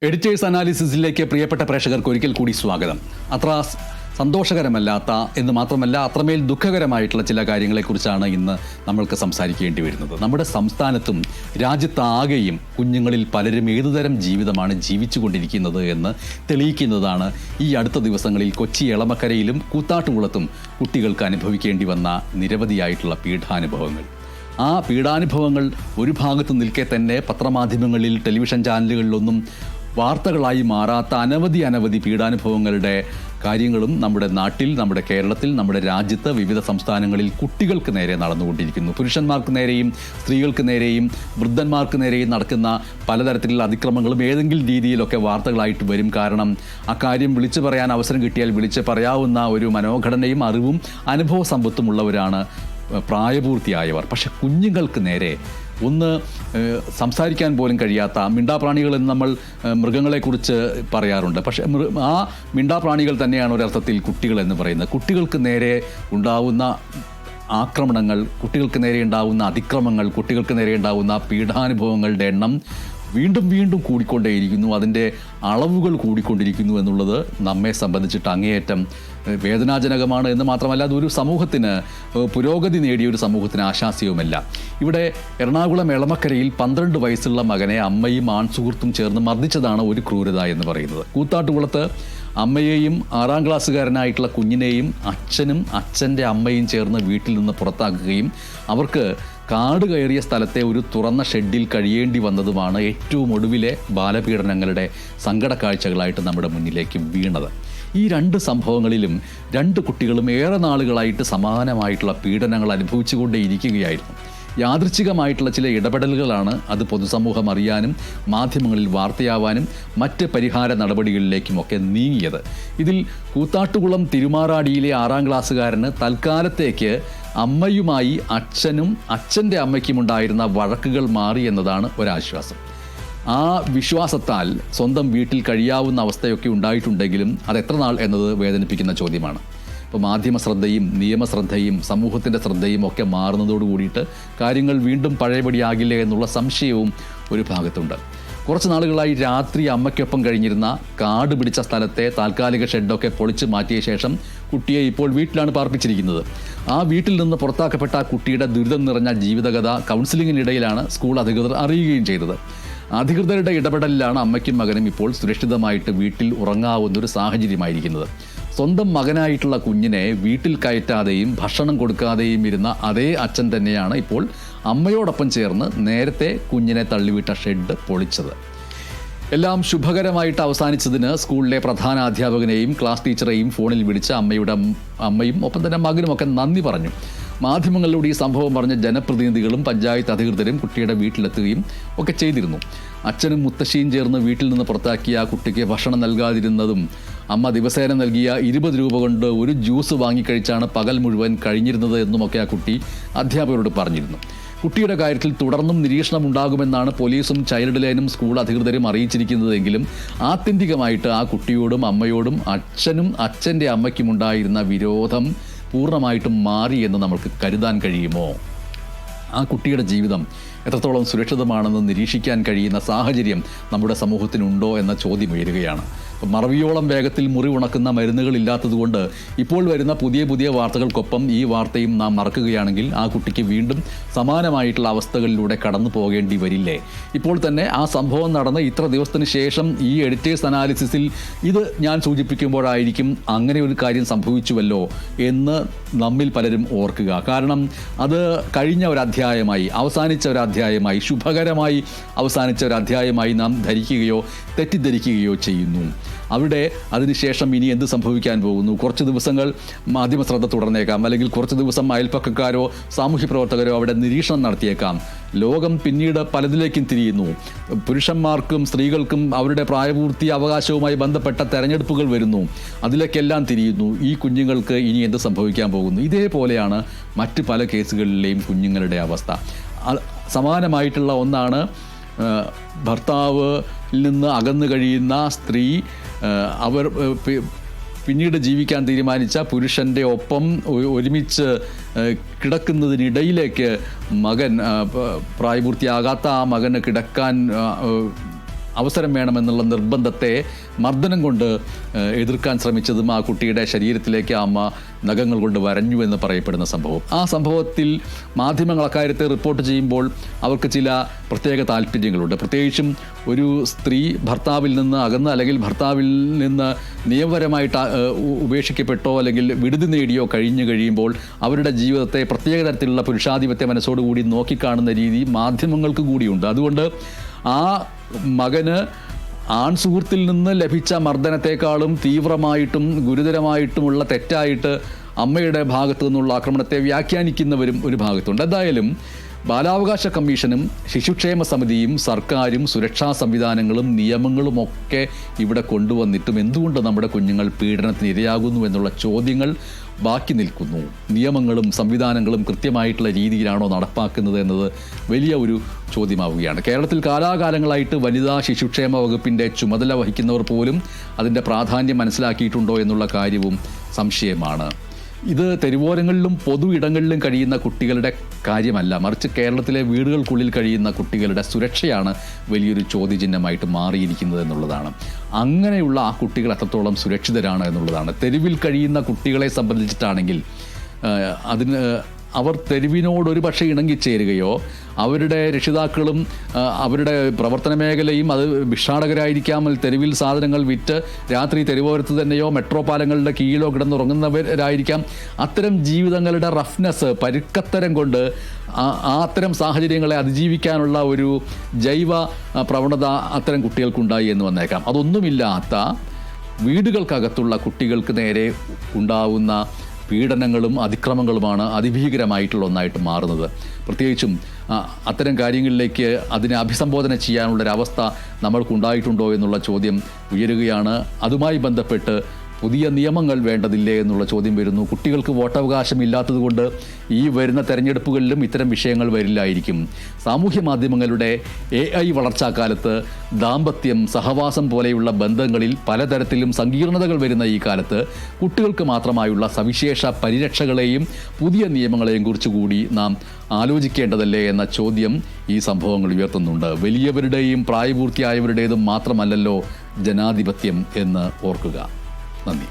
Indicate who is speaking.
Speaker 1: Editors അനാലിസിസിലേക്ക് പ്രിയപ്പെട്ട പ്രേക്ഷകർക്ക് ഒരിക്കൽ കൂടി സ്വാഗതം. അത്ര സന്തോഷകരമല്ലാത്ത എന്ന് മാത്രമല്ല അത്രമേൽ ദുഃഖകരമായിട്ടുള്ള ചില കാര്യങ്ങളെക്കുറിച്ചാണ് ഇന്ന് നമ്മൾക്ക് സംസാരിക്കേണ്ടി വരുന്നത്. നമ്മുടെ സംസ്ഥാനത്തും രാജ്യത്താകെയും കുഞ്ഞുങ്ങളിൽ പലരും ഏതുതരം ജീവിതമാണ് ജീവിച്ചുകൊണ്ടിരിക്കുന്നത് എന്ന് തെളിയിക്കുന്നതാണ് ഈ അടുത്ത ദിവസങ്ങളിൽ കൊച്ചി എളമക്കരയിലും കൂത്താട്ടുകുളത്തും കുട്ടികൾക്ക് അനുഭവിക്കേണ്ടി വന്ന നിരവധിയായിട്ടുള്ള പീഡാനുഭവങ്ങൾ. ആ പീഡാനുഭവങ്ങൾ ഒരു ഭാഗത്ത് നിൽക്കെ തന്നെ പത്രമാധ്യമങ്ങളിൽ, ടെലിവിഷൻ ചാനലുകളിലൊന്നും വാർത്തകളായി മാറാത്ത അനവധി പീഡാനുഭവങ്ങളുടെ കാര്യങ്ങളും നമ്മുടെ നാട്ടിൽ, നമ്മുടെ കേരളത്തിൽ, നമ്മുടെ രാജ്യത്ത് വിവിധ സംസ്ഥാനങ്ങളിൽ കുട്ടികൾക്ക് നേരെ നടന്നുകൊണ്ടിരിക്കുന്നു. പുരുഷന്മാർക്ക് നേരെയും സ്ത്രീകൾക്ക് നേരെയും വൃദ്ധന്മാർക്ക് നേരെയും നടക്കുന്ന പലതരത്തിലുള്ള അതിക്രമങ്ങളും ഏതെങ്കിലും രീതിയിലൊക്കെ വാർത്തകളായിട്ട് വരും. കാരണം അക്കാര്യം വിളിച്ചു പറയാൻ അവസരം കിട്ടിയാൽ വിളിച്ച് പറയാവുന്ന ഒരു മനോഘടനയും അറിവും അനുഭവ സമ്പത്തും ഉള്ളവരാണ് പ്രായപൂർത്തിയായവർ. പക്ഷെ കുഞ്ഞുങ്ങൾക്ക് നേരെ ഒന്ന് സംസാരിക്കാൻ പോലും കഴിയാത്ത മിണ്ടാപ്രാണികളെന്ന് നമ്മൾ മൃഗങ്ങളെക്കുറിച്ച് പറയാറുണ്ട്. പക്ഷേ ആ മിണ്ടാപ്രാണികൾ തന്നെയാണ് ഒരർത്ഥത്തിൽ കുട്ടികളെന്ന് പറയുന്നത്. കുട്ടികൾക്ക് നേരെ ഉണ്ടാവുന്ന ആക്രമണങ്ങൾ, കുട്ടികൾക്ക് നേരെ ഉണ്ടാവുന്ന അതിക്രമങ്ങൾ, കുട്ടികൾക്ക് നേരെ ഉണ്ടാവുന്ന പീഡാനുഭവങ്ങളുടെ എണ്ണം വീണ്ടും കൂടിക്കൊണ്ടേയിരിക്കുന്നു. അതിൻ്റെ അളവുകൾ കൂടിക്കൊണ്ടിരിക്കുന്നു എന്നുള്ളത് നമ്മെ സംബന്ധിച്ചിട്ട് അങ്ങേയറ്റം വേദനാജനകമാണ് എന്ന് മാത്രമല്ല അതൊരു സമൂഹത്തിന്, പുരോഗതി നേടിയൊരു സമൂഹത്തിന് ആശാസ്യവുമല്ല. ഇവിടെ എറണാകുളം എളമക്കരയിൽ 12 വയസ്സുള്ള മകനെ അമ്മയും ആൺസുഹൃത്തും ചേർന്ന് മർദ്ദിച്ചതാണ് ഒരു ക്രൂരത എന്ന് പറയുന്നത്. കൂത്താട്ടുകുളത്ത് അമ്മയെയും 6ാം ക്ലാസ്സുകാരനായിട്ടുള്ള കുഞ്ഞിനെയും അച്ഛനും അച്ഛൻ്റെ അമ്മയും ചേർന്ന് വീട്ടിൽ നിന്ന് പുറത്താക്കുകയും അവർക്ക് കാട് കയറിയ സ്ഥലത്തെ ഒരു തുറന്ന ഷെഡിൽ കഴിയേണ്ടി വന്നതുമാണ് ഏറ്റവും ഒടുവിലെ ബാലപീഡനങ്ങളുടെ സങ്കടക്കാഴ്ചകളായിട്ട് നമ്മുടെ മുന്നിലേക്ക് വീണത്. ഈ 2 സംഭവങ്ങളിലും 2 കുട്ടികളും ഏറെ നാളുകളായിട്ട് സമാനമായിട്ടുള്ള പീഡനങ്ങൾ അനുഭവിച്ചുകൊണ്ടേയിരിക്കുകയായിരുന്നു. യാദൃച്ഛികമായിട്ടുള്ള ചില ഇടപെടലുകളാണ് അത് പൊതുസമൂഹം അറിയാനും മാധ്യമങ്ങളിൽ വാർത്തയാവാനും മറ്റ് പരിഹാര നടപടികളിലേക്കുമൊക്കെ നീങ്ങിയത്. ഇതിൽ കൂത്താട്ടുകുളം തിരുമാറാടിയിലെ 6ാം ക്ലാസ്സുകാരന് തൽക്കാലത്തേക്ക് അമ്മയുമായി അച്ഛനും അച്ഛൻ്റെ അമ്മയ്ക്കുമുണ്ടായിരുന്ന വഴക്കുകൾ മാറി എന്നതാണ് ഒരാശ്വാസം. ആ വിശ്വാസത്താൽ സ്വന്തം വീട്ടിൽ കഴിയാവുന്ന അവസ്ഥയൊക്കെ ഉണ്ടായിട്ടുണ്ടെങ്കിലും അതെത്ര നാൾ എന്നത് വേദനിപ്പിക്കുന്ന ചോദ്യമാണ്. ഇപ്പോൾ മാധ്യമ ശ്രദ്ധയും നിയമശ്രദ്ധയും സമൂഹത്തിൻ്റെ ശ്രദ്ധയും ഒക്കെ മാറുന്നതോട് കൂടിയിട്ട് കാര്യങ്ങൾ വീണ്ടും പഴയപടിയാകില്ലേ എന്നുള്ള സംശയവും ഒരു ഭാഗത്തുണ്ട്. കുറച്ച് നാളുകളായി രാത്രി അമ്മയ്ക്കൊപ്പം കഴിഞ്ഞിരുന്ന കാട് പിടിച്ച സ്ഥലത്തെ താൽക്കാലിക ഷെഡൊക്കെ പൊളിച്ച് മാറ്റിയ ശേഷം കുട്ടിയെ ഇപ്പോൾ വീട്ടിലാണ് പാർപ്പിച്ചിരിക്കുന്നത്. ആ വീട്ടിൽ നിന്ന് പുറത്താക്കപ്പെട്ട ആ കുട്ടിയുടെ ദുരിതം നിറഞ്ഞ ജീവിതകഥ കൗൺസിലിങ്ങിനിടയിലാണ് സ്കൂൾ അധികൃതർ അറിയുകയും ചെയ്തത്. അധികൃതരുടെ ഇടപെടലിലാണ് അമ്മയ്ക്കും മകനും ഇപ്പോൾ സുരക്ഷിതമായിട്ട് വീട്ടിൽ ഉറങ്ങാവുന്നൊരു സാഹചര്യമായിരിക്കുന്നത്. സ്വന്തം മകനായിട്ടുള്ള കുഞ്ഞിനെ വീട്ടിൽ കയറ്റാതെയും ഭക്ഷണം കൊടുക്കാതെയും ഇരുന്ന അതേ അച്ഛൻ തന്നെയാണ് ഇപ്പോൾ അമ്മയോടൊപ്പം ചേർന്ന് നേരത്തെ കുഞ്ഞിനെ തള്ളിവിട്ട ഷെഡ് പൊളിച്ചത്. എല്ലാം ശുഭകരമായിട്ട് അവസാനിച്ചതിന് സ്കൂളിലെ പ്രധാന അധ്യാപകനെയും ക്ലാസ് ടീച്ചറെയും ഫോണിൽ വിളിച്ച അമ്മയും ഒപ്പം തന്നെ മകനുമൊക്കെ നന്ദി പറഞ്ഞു. മാധ്യമങ്ങളിലൂടെ ഈ സംഭവം പറഞ്ഞ ജനപ്രതിനിധികളും പഞ്ചായത്ത് അധികൃതരും കുട്ടിയുടെ വീട്ടിലെത്തുകയും ഒക്കെ ചെയ്തിരുന്നു. അച്ഛനും മുത്തശ്ശിയും ചേർന്ന് വീട്ടിൽ നിന്ന് പുറത്താക്കിയ ആ കുട്ടിക്ക് ഭക്ഷണം നൽകാതിരുന്നതും അമ്മ ദിവസേന നൽകിയ 20 രൂപ കൊണ്ട് ഒരു ജ്യൂസ് വാങ്ങിക്കഴിച്ചാണ് പകൽ മുഴുവൻ കഴിഞ്ഞിരുന്നത് എന്നുമൊക്കെ ആ കുട്ടി അധ്യാപകരോട് പറഞ്ഞിരുന്നു. കുട്ടിയുടെ കാര്യത്തിൽ തുടർന്നും നിരീക്ഷണം ഉണ്ടാകുമെന്നാണ് പോലീസും ചൈൽഡ് ലൈനും സ്കൂൾ അധികൃതരും അറിയിച്ചിരിക്കുന്നതെങ്കിലും ആത്യന്തികമായിട്ട് ആ കുട്ടിയോടും അമ്മയോടും അച്ഛനും അച്ഛൻ്റെ അമ്മയ്ക്കുമുണ്ടായിരുന്ന വിരോധം പൂർണ്ണമായിട്ടും മാറി എന്ന് നമുക്ക് കരുതാൻ കഴിയുമോ? ആ കുട്ടിയുടെ ജീവിതം എത്രത്തോളം സുരക്ഷിതമാണെന്ന് നിരീക്ഷിക്കാൻ കഴിയുന്ന സാഹചര്യം നമ്മുടെ സമൂഹത്തിനുണ്ടോ എന്ന ചോദ്യം ഉയരുകയാണ്. മറവിയോളം വേഗത്തിൽ മുറിവുണക്കുന്ന മരുന്നുകളില്ലാത്തതുകൊണ്ട് ഇപ്പോൾ വരുന്ന പുതിയ വാർത്തകൾക്കൊപ്പം ഈ വാർത്തയും നാം മറക്കുകയാണെങ്കിൽ ആ കുട്ടിക്ക് വീണ്ടും സമാനമായിട്ടുള്ള അവസ്ഥകളിലൂടെ കടന്നു പോകേണ്ടി വരില്ലേ? ഇപ്പോൾ തന്നെ ആ സംഭവം നടന്ന് ഇത്ര ദിവസത്തിന് ശേഷം ഈ എഡിറ്റേഴ്സ് അനാലിസിസിൽ ഇത് ഞാൻ സൂചിപ്പിക്കുമ്പോഴായിരിക്കും അങ്ങനെ ഒരു കാര്യം സംഭവിച്ചുവല്ലോ എന്ന് നമ്മിൽ പലരും ഓർക്കുക. കാരണം അത് കഴിഞ്ഞ ഒരു അധ്യായമായി, അവസാനിച്ച ഒരു അധ്യായമായി, ശുഭകരമായി അവസാനിച്ച ഒരു അധ്യായമായി നാം ധരിക്കുകയോ തെറ്റിദ്ധരിക്കുകയോ ചെയ്യുന്നു. അവിടെ അതിനുശേഷം ഇനി എന്ത് സംഭവിക്കാൻ പോകുന്നു? കുറച്ച് ദിവസങ്ങൾ മാധ്യമശ്രദ്ധ തുടർന്നേക്കാം, അല്ലെങ്കിൽ കുറച്ച് ദിവസം അയൽപ്പക്കക്കാരോ സാമൂഹ്യ പ്രവർത്തകരോ അവിടെ നിരീക്ഷണം നടത്തിയേക്കാം. ലോകം പിന്നീട് പലതിലേക്കും തിരിയുന്നു. പുരുഷന്മാർക്കും സ്ത്രീകൾക്കും അവരുടെ പ്രായപൂർത്തി അവകാശവുമായി ബന്ധപ്പെട്ട തെരഞ്ഞെടുപ്പുകൾ വരുന്നു. അതിലേക്കെല്ലാം തിരിയുന്നു. ഈ കുഞ്ഞുങ്ങൾക്ക് ഇനി എന്ത് സംഭവിക്കാൻ പോകുന്നു? ഇതേപോലെയാണ് മറ്റ് പല കേസുകളിലെയും കുഞ്ഞുങ്ങളുടെ അവസ്ഥ. സമാനമായിട്ടുള്ള ഒന്നാണ് ഭർത്താവിൽ നിന്ന് അകന്നു കഴിയുന്ന സ്ത്രീ അവർ പിന്നീട് ജീവിക്കാൻ തീരുമാനിച്ച പുരുഷൻ്റെ ഒപ്പം ഒരുമിച്ച് കിടക്കുന്നതിനിടയിലേക്ക് മകൻ, പ്രായപൂർത്തിയാകാത്ത ആ മകന് കിടക്കാൻ അവസരം വേണമെന്നുള്ള നിർബന്ധത്തെ മർദ്ദനം കൊണ്ട് എതിർക്കാൻ ശ്രമിച്ചതും ആ കുട്ടിയുടെ ശരീരത്തിലേക്ക് അമ്മ നഖങ്ങൾ കൊണ്ട് വരഞ്ഞു എന്ന് പറയപ്പെടുന്ന സംഭവം. ആ സംഭവത്തിൽ മാധ്യമങ്ങൾ അക്കാര്യത്തെ റിപ്പോർട്ട് ചെയ്യുമ്പോൾ അവർക്ക് ചില പ്രത്യേക താല്പര്യങ്ങളുണ്ട്. പ്രത്യേകിച്ചും ഒരു സ്ത്രീ ഭർത്താവിൽ നിന്ന് അകന്ന് അല്ലെങ്കിൽ ഭർത്താവിൽ നിന്ന് നിയമപരമായിട്ട് ഉപേക്ഷിക്കപ്പെട്ടോ അല്ലെങ്കിൽ വിടുതി നേടിയോ കഴിയുമ്പോൾ അവരുടെ ജീവിതത്തെ പ്രത്യേക തരത്തിലുള്ള പുരുഷാധിപത്യ മനസ്സോടുകൂടി നോക്കിക്കാണുന്ന രീതി മാധ്യമങ്ങൾക്ക് കൂടിയുണ്ട്. അതുകൊണ്ട് ആ മകന് ആൺ സുഹൃത്തിൽ നിന്ന് ലഭിച്ച മർദ്ദനത്തെക്കാളും തീവ്രമായിട്ടും ഗുരുതരമായിട്ടുമുള്ള തെറ്റായിട്ട് അമ്മയുടെ ഭാഗത്തു നിന്നുള്ള ആക്രമണത്തെ വ്യാഖ്യാനിക്കുന്നവരും ഒരു ഭാഗത്തുണ്ട്. എന്തായാലും ബാലാവകാശ കമ്മീഷനും ശിശുക്ഷേമ സമിതിയും സർക്കാരും സുരക്ഷാ സംവിധാനങ്ങളും നിയമങ്ങളുമൊക്കെ ഇവിടെ കൊണ്ടുവന്നിട്ടും എന്തുകൊണ്ട് നമ്മുടെ കുഞ്ഞുങ്ങൾ പീഡനത്തിന് ഇരയാകുന്നു എന്നുള്ള ചോദ്യങ്ങൾ ബാക്കി നിൽക്കുന്നു. നിയമങ്ങളും സംവിധാനങ്ങളും കൃത്യമായിട്ടുള്ള രീതിയിലാണോ നടപ്പാക്കുന്നത് എന്നത് വലിയ ഒരു ചോദ്യമാവുകയാണ്. കേരളത്തിൽ കാലാകാലങ്ങളായിട്ട് വനിതാ ശിശുക്ഷേമ വകുപ്പിൻ്റെ ചുമതല വഹിക്കുന്നവർ പോലും അതിൻ്റെ പ്രാധാന്യം മനസ്സിലാക്കിയിട്ടുണ്ടോ എന്നുള്ള കാര്യവും സംശയമാണ്. ഇത് തെരുവോരങ്ങളിലും പൊതു ഇടങ്ങളിലും കഴിയുന്ന കുട്ടികളുടെ കാര്യമല്ല, മറിച്ച് കേരളത്തിലെ വീടുകൾക്കുള്ളിൽ കഴിയുന്ന കുട്ടികളുടെ സുരക്ഷയാണ് വലിയൊരു ചോദ്യചിഹ്നമായിട്ട് മാറിയിരിക്കുന്നത് എന്നുള്ളതാണ്. അങ്ങനെയുള്ള ആ കുട്ടികൾ എത്രത്തോളം സുരക്ഷിതരാണ് എന്നുള്ളതാണ്. തെരുവിൽ കഴിയുന്ന കുട്ടികളെ സംബന്ധിച്ചിട്ടാണെങ്കിൽ അവർ തെരുവിനോടൊരു പക്ഷേ ഇണങ്ങിച്ചേരുകയോ അവരുടെ രക്ഷിതാക്കളും അവരുടെ പ്രവർത്തന മേഖലയും അത് ഭിക്ഷാടകരായിരിക്കാം, തെരുവിൽ സാധനങ്ങൾ വിറ്റ് രാത്രി തെരുവോരത്ത് തന്നെയോ മെട്രോ പാലങ്ങളുടെ കീഴിലോ കിടന്നുറങ്ങുന്നവരായിരിക്കാം. അത്തരം ജീവിതങ്ങളുടെ റഫ്നെസ്, പരുക്കത്തരം കൊണ്ട് അത്തരം സാഹചര്യങ്ങളെ അതിജീവിക്കാനുള്ള ഒരു ജൈവ പ്രവണത അത്തരം കുട്ടികൾക്കുണ്ടായി എന്ന് വന്നേക്കാം. അതൊന്നുമില്ലാത്ത വീടുകൾക്കകത്തുള്ള കുട്ടികൾക്ക് നേരെ ഉണ്ടാവുന്ന പീഡനങ്ങളും അതിക്രമങ്ങളുമാണ് അതിഭീകരമായിട്ടുള്ള ഒന്നായിട്ട് മാറുന്നത്. പ്രത്യേകിച്ചും അത്തരം കാര്യങ്ങളിലേക്ക് അതിനെ അഭിസംബോധന ചെയ്യാനുള്ളൊരവസ്ഥ നമ്മൾക്കുണ്ടായിട്ടുണ്ടോ എന്നുള്ള ചോദ്യം ഉയരുകയാണ്. അതുമായി ബന്ധപ്പെട്ട് പുതിയ നിയമങ്ങൾ വേണ്ടതില്ലേ എന്നുള്ള ചോദ്യം വരുന്നു. കുട്ടികൾക്ക് വോട്ടവകാശം ഇല്ലാത്തതുകൊണ്ട് ഈ വരുന്ന തെരഞ്ഞെടുപ്പുകളിലും ഇത്തരം വിഷയങ്ങൾ വരില്ലായിരിക്കും. സാമൂഹ്യ മാധ്യമങ്ങളുടെ AI വളർച്ചാക്കാലത്ത് ദാമ്പത്യം, സഹവാസം പോലെയുള്ള ബന്ധങ്ങളിൽ പലതരത്തിലും സങ്കീർണതകൾ വരുന്ന ഈ കാലത്ത് കുട്ടികൾക്ക് മാത്രമായുള്ള സവിശേഷ പരിരക്ഷകളെയും പുതിയ നിയമങ്ങളെയും കുറിച്ചുകൂടി നാം ആലോചിക്കേണ്ടതല്ലേ എന്ന ചോദ്യം ഈ സംഭവങ്ങൾ ഉയർത്തുന്നുണ്ട്. വലിയവരുടെയും പ്രായപൂർത്തിയായവരുടേതും മാത്രമല്ലല്ലോ ജനാധിപത്യം എന്ന് ഓർക്കുക. നന്ദി.